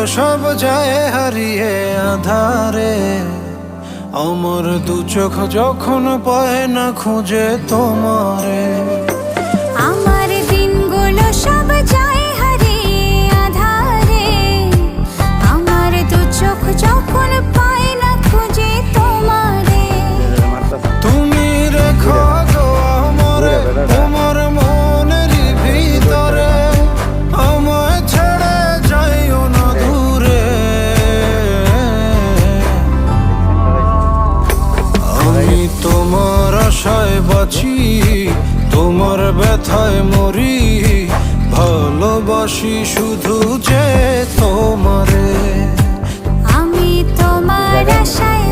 সব যায় হারিয়ে আধারে, আমার দু চোখ যখন পায় না খুঁজে তোমারে। আমার দিনগুলো সব যায় হারিয়ে আধারে, আমার দু চোখ যখন পায় না খুঁজে তোমারে। তুমি রেখো গো আমারে তোমার মনের ভিতরে, আমায় ছেড়ে যাইও না দূরে। আমি তোমার আশায় বাঁচি, তোমার ব্যথায় মরি, ভালোবাসি শুধু যে তোমারে। আমি তোমার আশায়